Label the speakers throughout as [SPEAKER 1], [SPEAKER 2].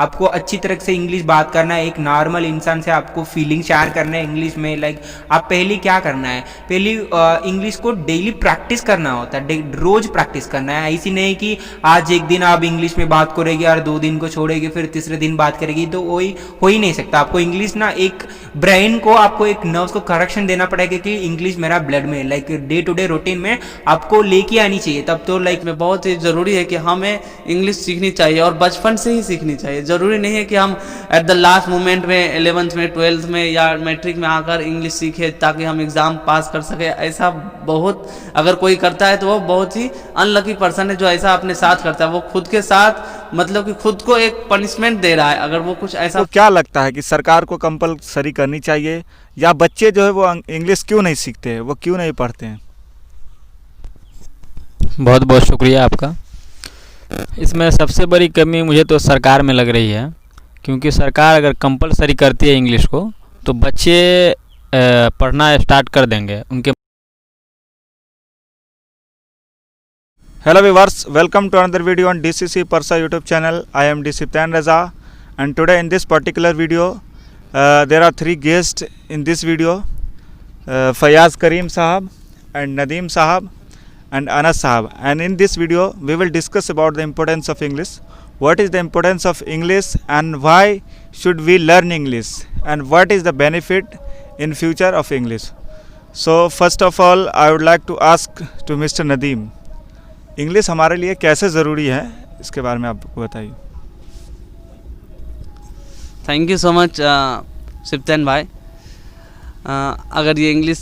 [SPEAKER 1] आपको अच्छी तरह से इंग्लिश बात करना है, एक नॉर्मल इंसान से आपको फीलिंग शेयर करना है इंग्लिश में। लाइक आप पहले क्या करना है, पहले इंग्लिश को डेली प्रैक्टिस करना होता है, रोज प्रैक्टिस करना है। ऐसी नहीं कि आज एक दिन आप इंग्लिश में बात करेगी और 2 दिन को छोड़ेगी फिर तीसरे दिन बात करेगी, तो वही हो ही नहीं सकता। आपको इंग्लिश ना एक ब्रेन को, आपको एक नर्व्स को करेक्शन देना पड़ेगा कि इंग्लिश मेरा ब्लड में, like day to day routine में आपको लेके आनी चाहिए। तब तो लाइक
[SPEAKER 2] में बहुत ही ज़रूरी है कि हमें इंग्लिश सीखनी चाहिए और बचपन से ही सीखनी चाहिए। ज़रूरी नहीं है कि हम एट द लास्ट मोमेंट में 11th में 12th में या मैट्रिक में आकर इंग्लिश सीखे ताकि हम एग्ज़ाम पास कर सके। ऐसा बहुत अगर कोई करता है तो वो बहुत ही अनलकी पर्सन है जो ऐसा अपने साथ करता है। वो खुद के साथ मतलब कि खुद को एक पनिशमेंट दे रहा है अगर वो कुछ ऐसा।
[SPEAKER 3] तो क्या लगता है कि सरकार को कंपलसरी करनी चाहिए या बच्चे जो है वो इंग्लिश क्यों नहीं सीखते हैं, वो क्यों नहीं पढ़ते हैं?
[SPEAKER 4] बहुत बहुत शुक्रिया आपका। इसमें सबसे बड़ी कमी मुझे तो सरकार में लग रही है, क्योंकि सरकार अगर कंपलसरी करती है इंग्लिश को तो बच्चे पढ़ना स्टार्ट कर देंगे उनके।
[SPEAKER 3] Hello viewers, welcome to another video on DCC Parsa YouTube channel. I am DC Tan Raza, and today in this particular video there are 3 guests in this video, Fayaz Karim Sahab and Nadeem Sahab and Anas Sahab. And in this video we will discuss about the importance of English. What is the importance of English and why should we learn English, and what is the benefit in future of English. So first of all I would like to ask to Mr. Nadeem, English हमारे लिए कैसे ज़रूरी है, इसके बारे में आपको बताइए।
[SPEAKER 2] Thank you so much Sibtain भाई। अगर ये इंग्लिश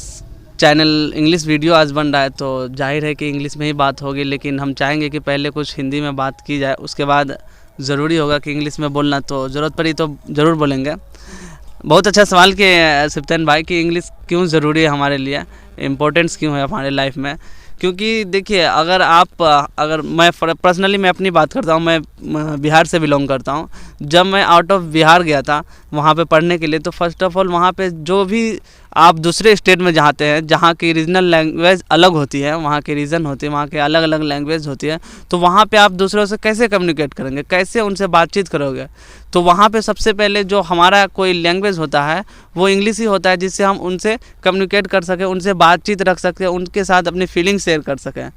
[SPEAKER 2] चैनल इंग्लिश वीडियो आज बन रहा है तो जाहिर है कि इंग्लिश में ही बात होगी, लेकिन हम चाहेंगे कि पहले कुछ हिंदी में बात की जाए, उसके बाद ज़रूरी होगा कि इंग्लिश में बोलना, तो ज़रूरत पड़ी तो ज़रूर बोलेंगे। बहुत अच्छा सवाल किए सिप्तैन भाई कि इंग्लिश क्यों ज़रूरी है हमारे लिए, इम्पोर्टेंस क्यों है हमारे लाइफ में। क्योंकि देखिए अगर मैं पर्सनली मैं अपनी बात करता हूँ, मैं बिहार से बिलोंग करता हूँ। जब मैं आउट ऑफ बिहार गया था वहाँ पे पढ़ने के लिए, तो फर्स्ट ऑफ ऑल वहाँ पे जो भी आप दूसरे स्टेट में जाते हैं जहाँ की रीजनल लैंग्वेज अलग होती है, वहाँ की रीजन होती है, वहाँ के अलग अलग लैंग्वेज होती है, तो वहाँ पे आप दूसरों से कैसे कम्युनिकेट करेंगे, कैसे उनसे बातचीत करोगे। तो वहाँ पे सबसे पहले जो हमारा कोई लैंग्वेज होता है वो इंग्लिश ही होता है, जिससे हम उनसे कम्युनिकेट कर सकें, उनसे बातचीत रख सकते हैं, उनके साथ अपनी फीलिंग्स शेयर कर सकें।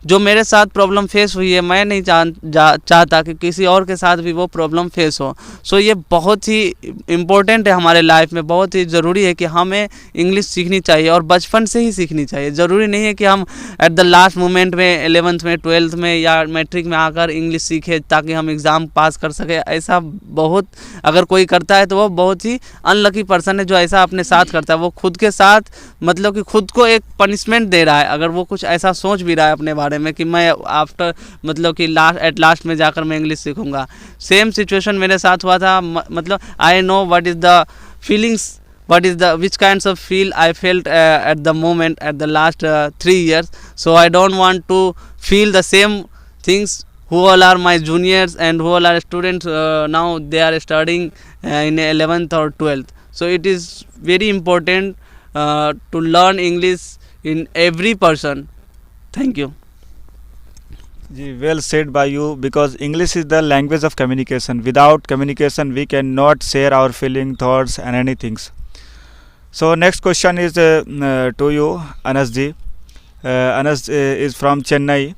[SPEAKER 2] जो मेरे साथ प्रॉब्लम फेस हुई है, मैं नहीं चाहता कि किसी और के साथ भी वो प्रॉब्लम फेस हो। सो ये बहुत ही इम्पोर्टेंट है हमारे लाइफ में, बहुत ही ज़रूरी है कि हमें इंग्लिश सीखनी चाहिए और बचपन से ही सीखनी चाहिए। ज़रूरी नहीं है कि हम एट द लास्ट मोमेंट में 11th में 12th में या मैट्रिक में आकर इंग्लिश सीखे ताकि हम एग्ज़ाम पास कर सके। ऐसा बहुत अगर कोई करता है तो वो बहुत ही अनलकी पर्सन है जो ऐसा अपने साथ करता है। वो खुद के साथ मतलब कि खुद को एक पनिशमेंट दे रहा है अगर वो कुछ ऐसा सोच भी रहा है अपने बारे में कि मैं आफ्टर मतलब कि लास्ट में जाकर मैं इंग्लिश सीखूंगा। सेम सिचुएशन मेरे साथ हुआ था। मतलब I know what is the feelings, which kinds of feel I felt at the moment at the last 3 years. So I don't want to feel the same things. Who all are my juniors and who all are students now they are studying in 11th or 12th. So it is very important to learn English in every person. Thank you.
[SPEAKER 3] जी, well said by you, because English is the language of communication. Without communication we cannot share our feeling, thoughts and anything. So next question is to you, Anas ji. Anas is from Chennai.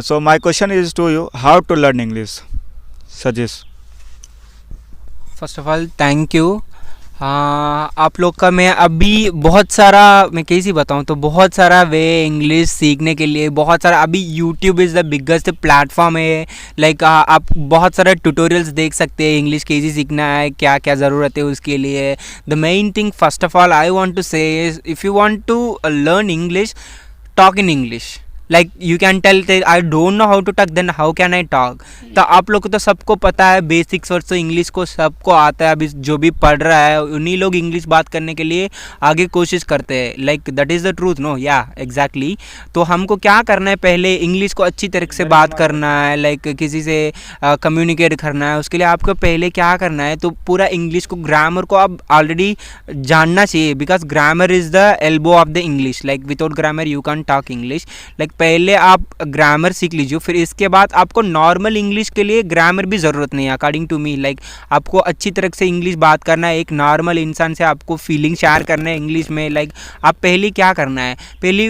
[SPEAKER 3] So my question is to you, how to learn English? Suggest.
[SPEAKER 1] First of all thank you. आप लोग का मैं अभी बहुत सारा, मैं कैसे बताऊँ, तो बहुत सारा वे इंग्लिश सीखने के लिए बहुत सारा, अभी YouTube is the biggest platform है। लाइक आप बहुत सारे ट्यूटोरियल्स देख सकते हैं इंग्लिश कैसे सीखना है, क्या क्या ज़रूरत है उसके लिए। The main thing first of all I want to say is, if you want to learn English, talk in English. Like you can tell I don't know how to talk, then how can I talk. तो आप लोग को तो सबको पता है basics words, तो English को सबको आता है। अभी जो भी पढ़ रहा है उन्हीं लोग इंग्लिश बात करने के लिए आगे कोशिश करते हैं। Like that is the truth, no yeah exactly. तो हमको क्या करना है, पहले इंग्लिश को अच्छी तरीके से बात करना है, लाइक किसी से कम्युनिकेट करना है। उसके लिए आपको पहले क्या करना है, तो पूरा इंग्लिश को, ग्रामर को आप ऑलरेडी जानना चाहिए, because grammar is the elbow of the English. Like without grammar you can talk English. Like पहले आप ग्रामर सीख लीजिए, फिर इसके बाद आपको नॉर्मल इंग्लिश के लिए ग्रामर भी ज़रूरत नहीं है अकॉर्डिंग टू मी। लाइक आपको अच्छी तरह से इंग्लिश बात करना है, एक नॉर्मल इंसान से आपको फीलिंग शेयर करना है इंग्लिश में। लाइक आप पहले क्या करना है, पहले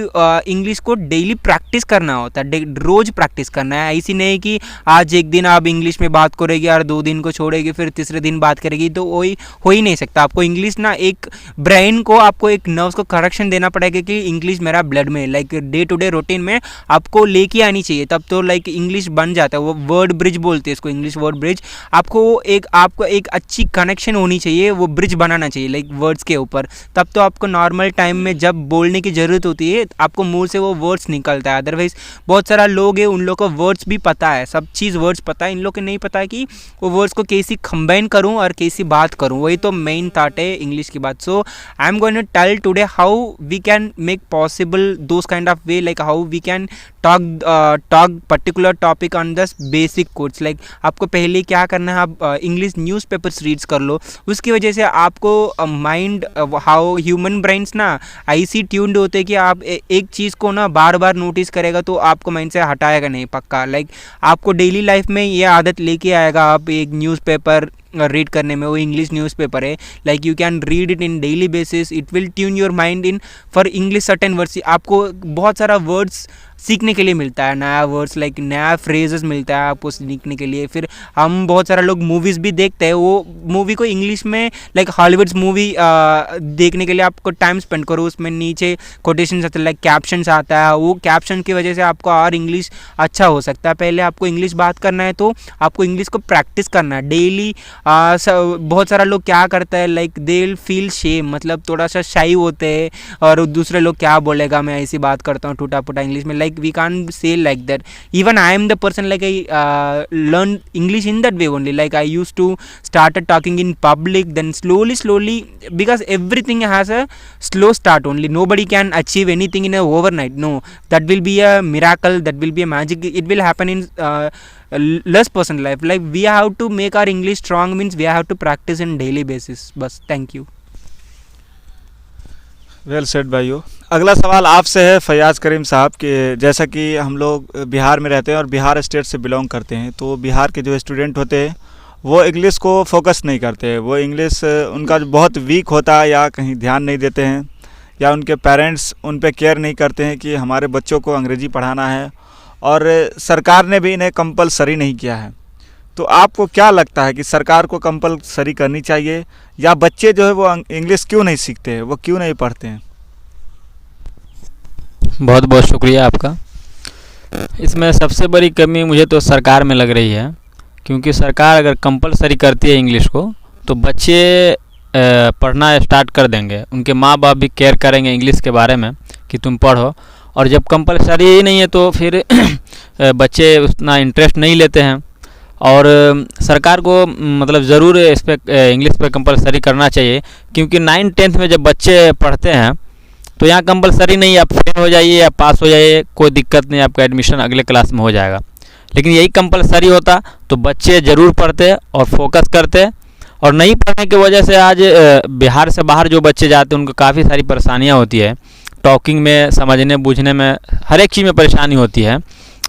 [SPEAKER 1] इंग्लिश को डेली प्रैक्टिस करना होता है, रोज़ प्रैक्टिस करना है। ऐसी नहीं कि आज एक दिन आप इंग्लिश में बात करेगी और 2 दिन को छोड़ेगी फिर तीसरे दिन बात करेगी, तो वही हो ही नहीं सकता। आपको इंग्लिश ना एक ब्रेन को, आपको एक नर्व्स को करेक्शन देना पड़ेगा कि इंग्लिश मेरा ब्लड में, like day to day routine में आपको लेके आनी चाहिए, तब तो लाइक इंग्लिश बन जाता है। वो वर्ड ब्रिज बोलते हैं इसको, इंग्लिश वर्ड ब्रिज। आपको एक अच्छी कनेक्शन होनी चाहिए, वो ब्रिज बनाना चाहिए लाइक वर्ड्स के ऊपर, तब तो आपको नॉर्मल टाइम में जब बोलने की ज़रूरत होती है आपको मुंह से वो वर्ड्स निकलता है। अदरवाइज बहुत सारा लोग है, उन लोग को वर्ड्स भी पता है, सब चीज़ वर्ड्स पता है, इन लोग को नहीं पता है कि वो वर्ड्स को कैसी कंबाइन करूं और कैसी बात करूं। वही तो मेन थॉट है इंग्लिश की बात। So I am going to tell today how we can make possible those kind of way, like how we can talk particular topic on these basic codes. Like आपको पहले क्या करना है, आप English newspapers reads कर लो, उसकी वजह से आपको माइंड, हाउ ह्यूमन ब्रेन्स ना ऐसी ट्यून्ड होते हैं कि आप एक चीज़ को ना बार बार नोटिस करेगा तो आपको माइंड से हटाएगा नहीं पक्का। लाइक आपको डेली लाइफ में ये आदत लेके आएगा, आप एक न्यूज़पेपर रीड करने में, वो इंग्लिश न्यूज़पेपर है, like you can read it in daily basis, it will tune your mind in for English certain words. आपको बहुत सारा वर्ड्स सीखने के लिए मिलता है, नया वर्ड्स लाइक नया फ्रेजेस मिलता है आपको सीखने के लिए। फिर हम बहुत सारा लोग मूवीज़ भी देखते हैं, वो मूवी को इंग्लिश में लाइक हॉलीवुड्स मूवी देखने के लिए आपको टाइम स्पेंड करो, उसमें नीचे कोटेशंस आते हैं, लाइक कैप्शंस आता है, वो कैप्शन की वजह से आपको और इंग्लिश अच्छा हो सकता है। पहले आपको इंग्लिश बात करना है तो आपको इंग्लिश को प्रैक्टिस करना है डेली। बहुत सारा लोग क्या करता है, like they will feel shame, मतलब थोड़ा सा शाई होते हैं और दूसरे लोग क्या बोलेगा मैं ऐसी बात करता हूँ टूटा फूटा इंग्लिश में। Like we can't say like that. Even I am the person, like I learned English in that way only. Like I used to started talking in public, then slowly, because everything has a slow start only. Nobody can achieve anything in a overnight. No, that will be a miracle, that will be a magic. It will happen in less person life. Like we have to make our English strong, means we have to practice in daily basis. Bas, thank you.
[SPEAKER 3] Well said भाई हो। अगला सवाल आपसे है फयाज़ करीम साहब के, जैसा कि हम लोग बिहार में रहते हैं और बिहार स्टेट से बिलोंग करते हैं, तो बिहार के जो स्टूडेंट होते हैं वो इंग्लिश को फोकस नहीं करते, वो इंग्लिश उनका बहुत वीक होता है या कहीं ध्यान नहीं देते हैं, या उनके पेरेंट्स उन पे केयर नहीं करते हैं कि हमारे बच्चों को अंग्रेज़ी पढ़ाना है, और सरकार ने भी इन्हें कंपलसरी नहीं किया है। तो आपको क्या लगता है कि सरकार को कंपलसरी करनी चाहिए, या बच्चे जो है वो इंग्लिश क्यों नहीं सीखते हैं, वो क्यों नहीं पढ़ते हैं?
[SPEAKER 4] बहुत बहुत शुक्रिया आपका। इसमें सबसे बड़ी कमी मुझे तो सरकार में लग रही है, क्योंकि सरकार अगर कंपलसरी करती है इंग्लिश को तो बच्चे पढ़ना स्टार्ट कर देंगे, उनके माँ बाप भी केयर करेंगे इंग्लिश के बारे में कि तुम पढ़ो। और जब कंपलसरी ही नहीं है तो फिर बच्चे उतना इंटरेस्ट नहीं लेते हैं, और सरकार को मतलब ज़रूर इस पर इंग्लिश पे कंपलसरी करना चाहिए, क्योंकि 9th-10th में जब बच्चे पढ़ते हैं तो यहाँ कंपलसरी नहीं, आप फेल हो जाइए या पास हो जाइए कोई दिक्कत नहीं, आपका एडमिशन अगले क्लास में हो जाएगा। लेकिन यही कंपलसरी होता तो बच्चे ज़रूर पढ़ते और फोकस करते, और नहीं पढ़ने की वजह से आज बिहार से बाहर जो बच्चे जाते हैं उनको काफ़ी सारी परेशानियाँ होती है, टॉकिंग में, समझने बूझने में, हर एक चीज़ में परेशानी होती है।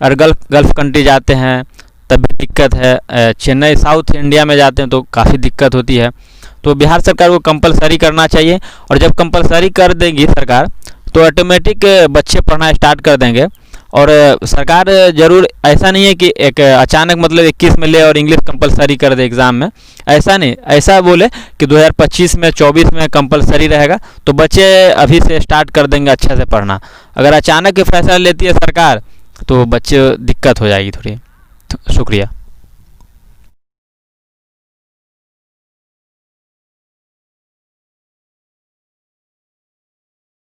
[SPEAKER 4] और गल्फ़ कंट्री जाते हैं तब भी दिक्कत है, चेन्नई साउथ इंडिया में जाते हैं तो काफ़ी दिक्कत होती है। तो बिहार सरकार को कंपलसरी करना चाहिए, और जब कंपलसरी कर देगी सरकार तो ऑटोमेटिक बच्चे पढ़ना स्टार्ट कर देंगे। और सरकार ज़रूर, ऐसा नहीं है कि एक अचानक मतलब 21 में ले और इंग्लिश कंपलसरी कर दे एग्ज़ाम में, ऐसा नहीं, ऐसा बोले कि 2025 में 24 में कंपलसरी रहेगा तो बच्चे अभी से स्टार्ट कर देंगे अच्छे से पढ़ना। अगर अचानक फैसला लेती है सरकार तो बच्चे दिक्कत हो जाएगी थोड़ी। शुक्रिया।